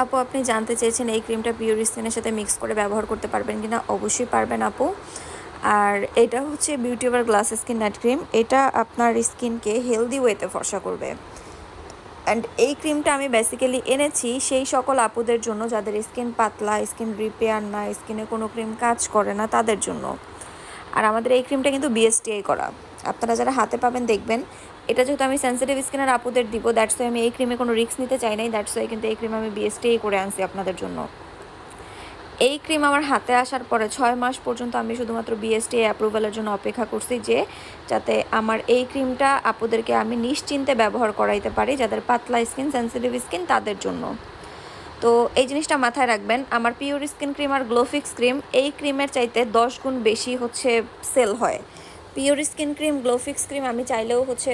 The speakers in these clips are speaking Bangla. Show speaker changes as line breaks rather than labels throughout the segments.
আপু আপনি জানতে চেয়েছেন এই ক্রিমটা পিওর স্কিনের সাথে মিক্স করে ব্যবহার করতে পারবেন কিনা? অবশ্যই পারবেন আপু। আর এটা হচ্ছে beauty over glass skin night cream. এটা আপনার স্কিনকে হেলদি ওয়েতে ফর্সা করবে। অ্যান্ড এই ক্রিমটা আমি বেসিক্যালি এনেছি সেই সকল আপুদের জন্য যাদের স্কিন পাতলা, স্কিন রিপেয়ার না, স্কিনে কোনো ক্রিম কাজ করে না, তাদের জন্য। আর আমাদের এই ক্রিমটা কিন্তু বিএসটিআই করা। আপনারা যারা হাতে পাবেন দেখবেন। এটা যেহেতু আমি সেন্সিটিভ স্কিনের আপুদের দিব, দ্যাটস ওয়াই আমি এই ক্রিমে কোনো রিস্ক নিতে চাই নাই, দ্যাটস ওয়াই কিন্তু এই ক্রিম আমি বিএসটিআই করে আনছি আপনাদের জন্য। এই ক্রিম আমার হাতে আসার পরে 6 মাস পর্যন্ত আমি শুধুমাত্র বিএসটিআই অ্যাপ্রুভালের জন্য অপেক্ষা করছি, যে যাতে আমার এই ক্রিমটা আপুদেরকে আমি নিশ্চিন্তে ব্যবহার করাইতে পারি, যাদের পাতলা স্কিন, সেন্সিটিভ স্কিন, তাদের জন্য। তো এই জিনিসটা মাথায় রাখবেন। আমার পিওর স্কিন ক্রিম আর গ্লোফিক্স ক্রিম এই ক্রিমের চাইতে 10 গুণ বেশি হচ্ছে সেল হয়। পিওর স্কিন ক্রিম, গ্লোফিক্স ক্রিম আমি চাইলেও হচ্ছে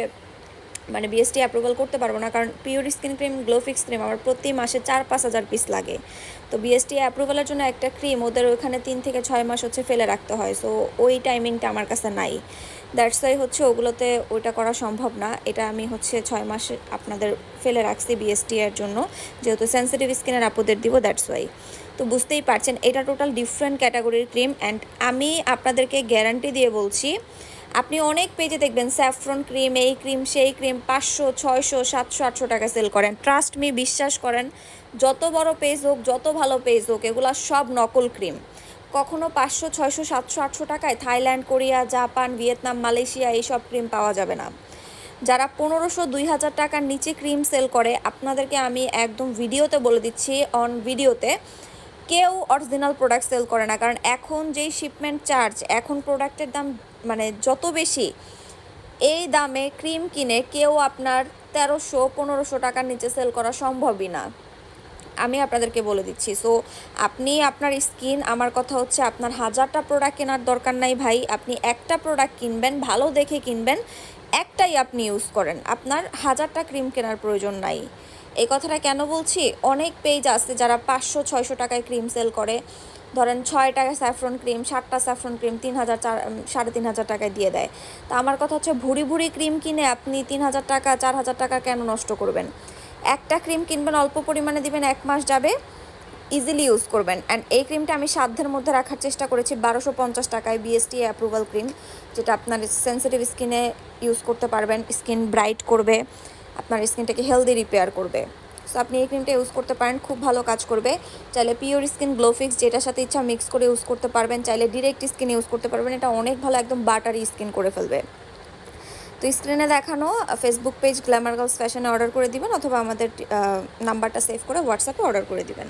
মানে বিএসটি অ্যাপ্রুভাল করতে পারবো না, কারণ পিওর স্কিন ক্রিম, গ্লোফিক্স ক্রিম আমার প্রতি মাসে 4-5 হাজার পিস লাগে। তো বিএসটি অ্যাপ্রুভালের জন্য একটা ক্রিম ওদের ওইখানে 3 থেকে 6 মাস হচ্ছে ফেলে রাখতে হয়। সো ওই টাইমিংটা আমার কাছে নাই, দ্যাটস ওয়াই হচ্ছে ওগুলোতে ওইটা করা সম্ভব না। এটা আমি হচ্ছে 6 মাস আপনাদের ফেলে রাখছি বিএসটি এর জন্য, যেহেতু সেন্সিটিভ স্কিনের আপুদের দিব, দ্যাটস ওয়াই। তো বুঝতেই পারছেন এটা টোটাল ডিফারেন্ট ক্যাটাগরির ক্রিম। অ্যান্ড আমি আপনাদেরকে গ্যারান্টি দিয়ে বলছি, আপনি অনেক পেজে দেখবেন স্যাফরন ক্রিম, এই ক্রিম, সেই ক্রিম 500, 600, 700, 800 টাকা সেল করেন। ট্রাস্ট মি, বিশ্বাস করেন, যত বড় পেজ হোক, যত ভালো পেজ হোক, এগুলো সব নকল ক্রিম। কখনো 500, 600, 700, 800 টাকায় Thailand, Korea, Japan, Vietnam, Malaysia এইসব ক্রিম পাওয়া যাবে না। যারা 1500, 2000 টাকার নিচে ক্রিম সেল করে, আপনাদেরকে আমি একদম ভিডিওতে বলে দিচ্ছি, অন ভিডিওতে, কেউ অরিজিনাল প্রোডাক্ট সেল করে না। কারণ এখন যেই শিপমেন্ট চার্জ, এখন প্রোডাক্টের দাম মানে যত বেশি, এই দামে ক্রিম কিনে কেউ আপনার 1300, 1500 টাকার নিচে সেল করা সম্ভবই না, আমি আপনাদেরকে বলে দিচ্ছি। সো আপনি আপনার স্কিন, আমার কথা হচ্ছে আপনার 1000টা প্রোডাক্ট কেনার দরকার নাই ভাই। আপনি একটা প্রোডাক্ট কিনবেন, ভালো দেখে কিনবেন, একটাই আপনি ইউজ করেন, আপনার 1000টা ক্রিম কেনার প্রয়োজন নাই। এই কথাটা কেন বলছি, অনেক পেজ আছে যারা 500, 600 টাকায় ক্রিম সেল করে। ধরেন 6 টাকা স্যাফরন ক্রিম, 7টা স্যাফরন ক্রিম 3000, 3500 টাকায় দিয়ে দেয়। তা আমার কথা হচ্ছে ভুরি ভুরি ক্রিম কিনে আপনি 3000 টাকা, 4000 টাকা কেন নষ্ট করবেন? একটা ক্রিম কিনবেন, অল্প পরিমাণে দিবেন, 1 মাস যাবে, ইজিলি ইউজ করবেন। অ্যান্ড এই ক্রিমটা আমি সাধ্যের মধ্যে রাখার চেষ্টা করেছি 1250 টাকায়, বিএসটি অ্যাপ্রুভাল ক্রিম, যেটা আপনার সেন্সিটিভ স্কিনে ইউজ করতে পারবেন, স্কিন ব্রাইট করবে, আপনার স্কিনটাকে হেলদি রিপেয়ার করবে। সো আপনি এই ক্রিমটা ইউজ করতে পারেন, খুব ভালো কাজ করবে। চাইলে পিওর স্কিন, গ্লোফিক্স, যেটার সাথে ইচ্ছা মিক্স করে ইউজ করতে পারবেন, চাইলে ডিরেক্ট স্কিন ইউজ করতে পারবেন। এটা অনেক ভালো, একদম বাটারি স্কিন করে ফেলবে। তো স্ক্রিনে দেখানো ফেসবুক পেজ গ্ল্যামার গার্লস ফ্যাশনে অর্ডার করে দিবেন, অথবা আমাদের নাম্বারটা সেভ করে হোয়াটসঅ্যাপে অর্ডার করে দিবেন।